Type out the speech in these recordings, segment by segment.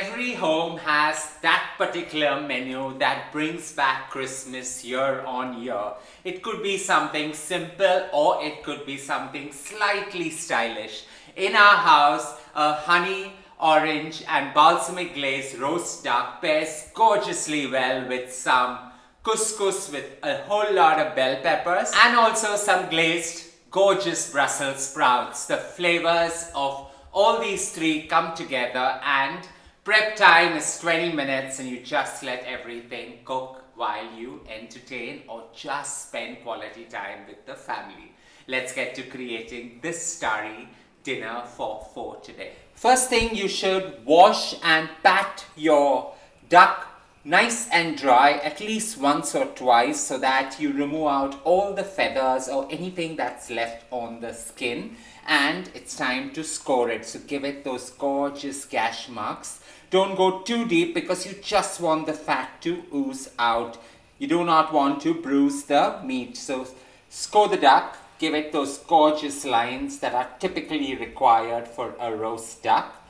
every home has that particular menu that brings back Christmas year on year. It could be something simple or it could be something slightly stylish. In our house, a honey, orange and balsamic glazed roast duck pairs gorgeously well with some couscous with a whole lot of bell peppers and also some glazed gorgeous Brussels sprouts. The flavors of all these three come together and prep time is 20 minutes and you just let everything cook while you entertain or just spend quality time with the family. Let's get to creating this starry dinner for four today. First thing, you should wash and pat your duck nice and dry at least once or twice so that you remove out all the feathers or anything that's left on the skin, and it's time to score it. So give it those gorgeous gash marks. Don't go too deep because you just want the fat to ooze out. You do not want to bruise the meat. So score the duck, give it those gorgeous lines that are typically required for a roast duck.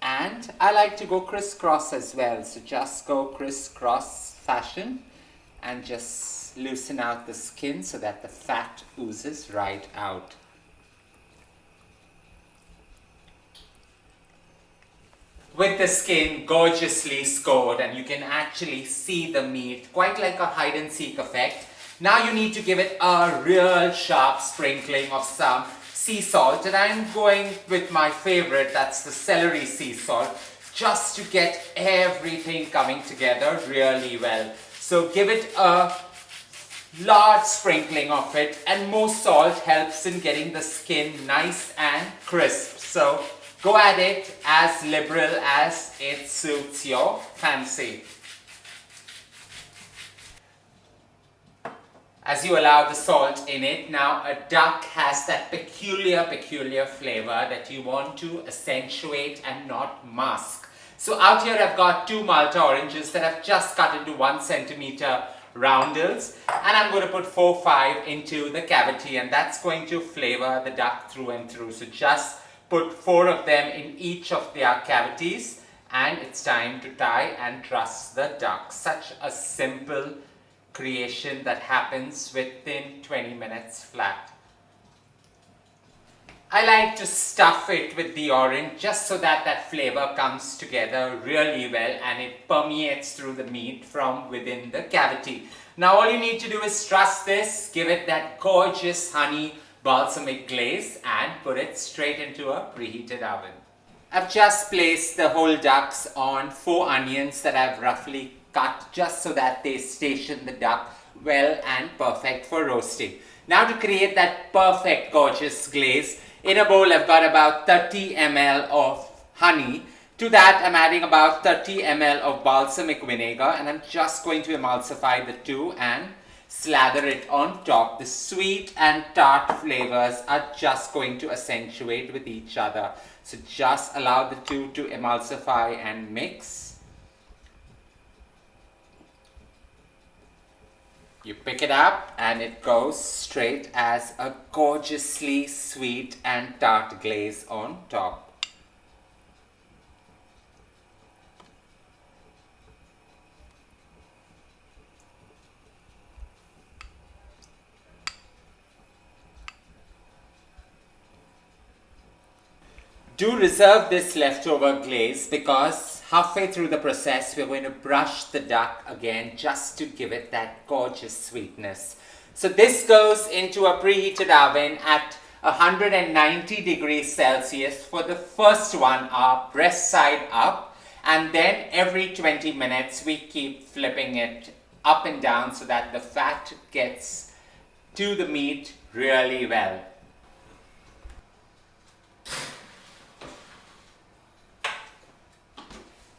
And I like to go crisscross as well. So just go crisscross fashion and just loosen out the skin so that the fat oozes right out. With the skin gorgeously scored, and you can actually see the meat, quite like a hide and seek effect. Now you need to give it a real sharp sprinkling of some sea salt, and I'm going with my favorite, that's the celery sea salt, just to get everything coming together really well. So give it a large sprinkling of it, and more salt helps in getting the skin nice and crisp. So go at it as liberal as it suits your fancy. As you allow the salt in it, now a duck has that peculiar flavor that you want to accentuate and not mask. So out here I've got 2 Malta oranges that I've just cut into 1 centimeter roundels, and I'm going to put 4 or 5 into the cavity, and that's going to flavor the duck through and through. So just put 4 of them in each of their cavities, and it's time to tie and truss the duck. Such a simple creation that happens within 20 minutes flat. I like to stuff it with the orange just so that that flavor comes together really well and it permeates through the meat from within the cavity. Now all you need to do is truss this, give it that gorgeous honey balsamic glaze and put it straight into a preheated oven. I've just placed the whole ducks on 4 onions that I've roughly cut just so that they station the duck well and perfect for roasting. Now to create that perfect gorgeous glaze, in a bowl I've got about 30 ml of honey. To that I'm adding about 30 ml of balsamic vinegar, and I'm just going to emulsify the two and slather it on top. The sweet and tart flavors are just going to accentuate with each other. So just allow the two to emulsify and mix. You pick it up and it goes straight as a gorgeously sweet and tart glaze on top. Do reserve this leftover glaze because halfway through the process we're going to brush the duck again just to give it that gorgeous sweetness. So this goes into a preheated oven at 190 degrees Celsius for the first one, our breast side up, and then every 20 minutes we keep flipping it up and down so that the fat gets to the meat really well.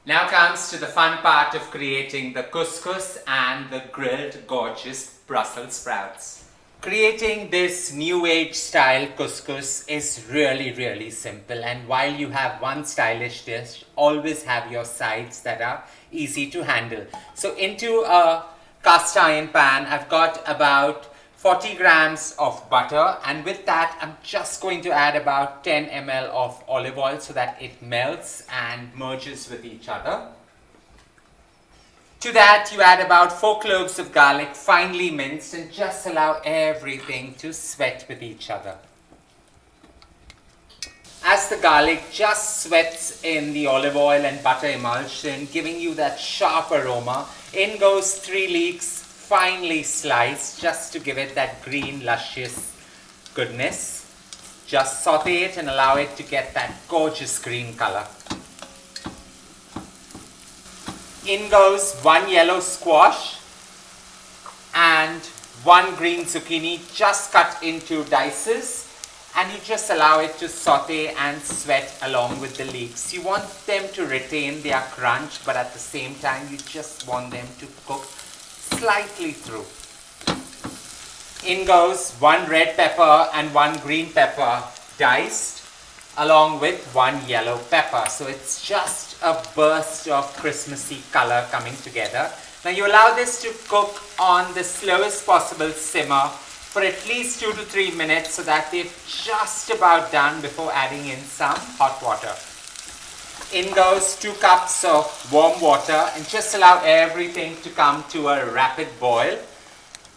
Now comes to the fun part of creating the couscous and the grilled gorgeous Brussels sprouts. Creating this new age style couscous is really simple, and while you have one stylish dish, always have your sides that are easy to handle. So into a cast iron pan I've got about 40 grams of butter, and with that I'm just going to add about 10 ml of olive oil so that it melts and merges with each other. To that you add about 4 cloves of garlic finely minced and just allow everything to sweat with each other. As the garlic just sweats in the olive oil and butter emulsion, giving you that sharp aroma, in goes 3 leeks finely sliced just to give it that green luscious goodness. Just saute it and allow it to get that gorgeous green color. In goes 1 yellow squash and 1 green zucchini just cut into dices, and you just allow it to saute and sweat along with the leeks. You want them to retain their crunch, but at the same time you just want them to cook slightly through. In goes 1 red pepper and 1 green pepper diced, along with 1 yellow pepper. So it's just a burst of Christmassy color coming together. Now you allow this to cook on the slowest possible simmer for at least 2 to 3 minutes so that they're just about done before adding in some hot water. In goes 2 cups of warm water and just allow everything to come to a rapid boil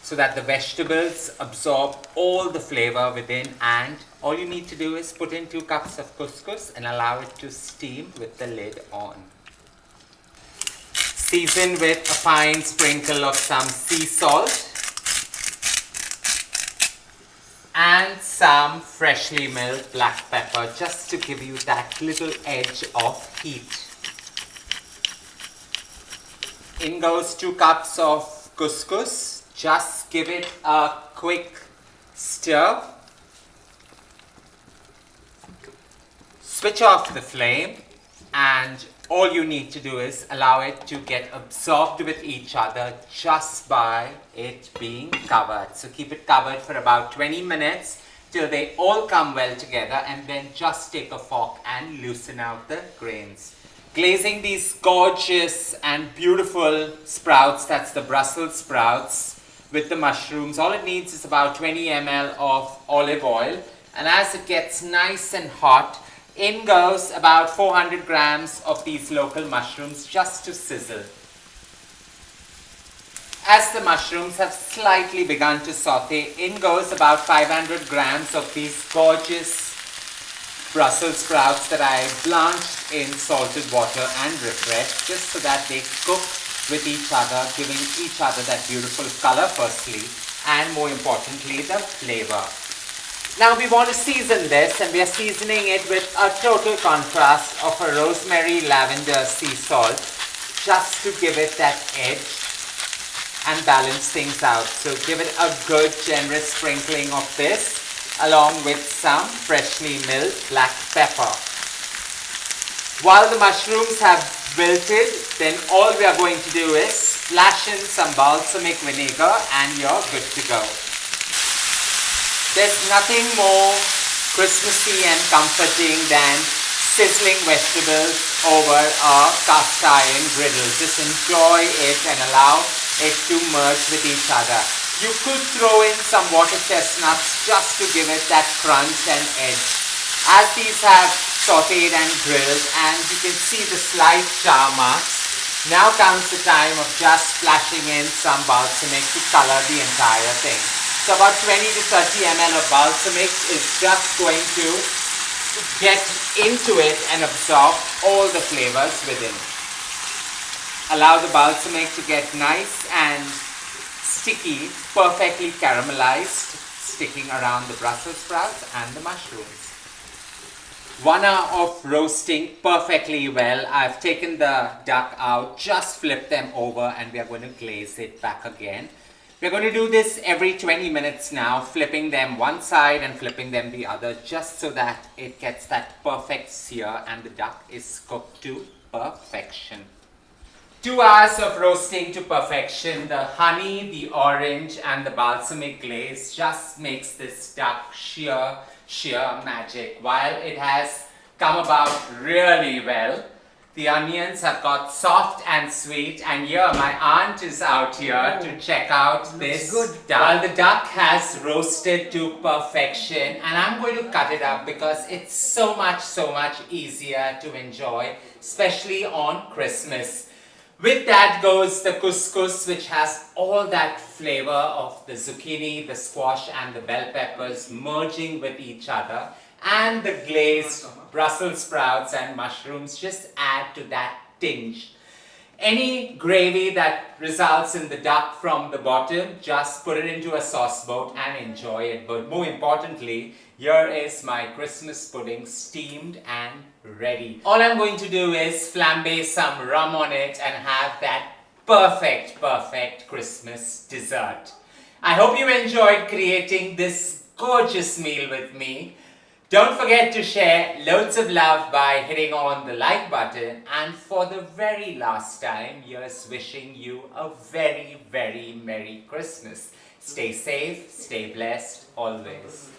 so that the vegetables absorb all the flavor within, and all you need to do is put in 2 cups of couscous and allow it to steam with the lid on. Season with a fine sprinkle of some sea salt and some freshly milled black pepper just to give you that little edge of heat. In goes 2 cups of couscous. Just give it a quick stir. Switch off the flame, and all you need to do is allow it to get absorbed with each other just by it being covered. So keep it covered for about 20 minutes till they all come well together, and then just take a fork and loosen out the grains. Glazing these gorgeous and beautiful sprouts, that's the Brussels sprouts, with the mushrooms, all it needs is about 20 ml of olive oil, and as it gets nice and hot, in goes about 400 grams of these local mushrooms just to sizzle. As the mushrooms have slightly begun to saute, in goes about 500 grams of these gorgeous Brussels sprouts that I blanched in salted water and refreshed just so that they cook with each other, giving each other that beautiful color firstly, and more importantly the flavor. Now we want to season this, and we are seasoning it with a total contrast of a rosemary lavender sea salt just to give it that edge and balance things out. So give it a good generous sprinkling of this along with some freshly milled black pepper. While the mushrooms have wilted, then all we are going to do is splash in some balsamic vinegar and you're good to go. There's nothing more Christmassy and comforting than sizzling vegetables over a cast iron griddle. Just enjoy it and allow it to merge with each other. You could throw in some water chestnuts just to give it that crunch and edge. As these have sauteed and grilled, and you can see the slight char marks, now comes the time of just splashing in some balsamic to color the entire thing. So about 20 to 30 ml of balsamic is just going to get into it and absorb all the flavors within. Allow the balsamic to get nice and sticky, perfectly caramelized, sticking around the Brussels sprouts and the mushrooms. 1 hour of roasting perfectly well. I've taken the duck out, just flipped them over, and we are going to glaze it back again. We're going to do this every 20 minutes now, flipping them one side and flipping them the other, just so that it gets that perfect sear and the duck is cooked to perfection. 2 hours of roasting to perfection. The honey, the orange and the balsamic glaze just makes this duck sheer magic. While it has come about really well, The onions have got soft and sweet, and here my aunt is out here to check out this duck. Well, the duck has roasted to perfection, and I'm going to cut it up because it's so much easier to enjoy, especially on Christmas. With that goes the couscous, which has all that flavor of the zucchini, the squash and the bell peppers merging with each other. And the glazed Brussels sprouts and mushrooms just add to that tinge. Any gravy that results in the duck from the bottom, just put it into a sauce boat and enjoy it. But more importantly, here is my Christmas pudding steamed and ready. All I'm going to do is flambe some rum on it and have that perfect Christmas dessert. I hope you enjoyed creating this gorgeous meal with me. Don't forget to share loads of love by hitting on the like button, and for the very last time, here's wishing you a very Merry Christmas. Stay safe, stay blessed, always.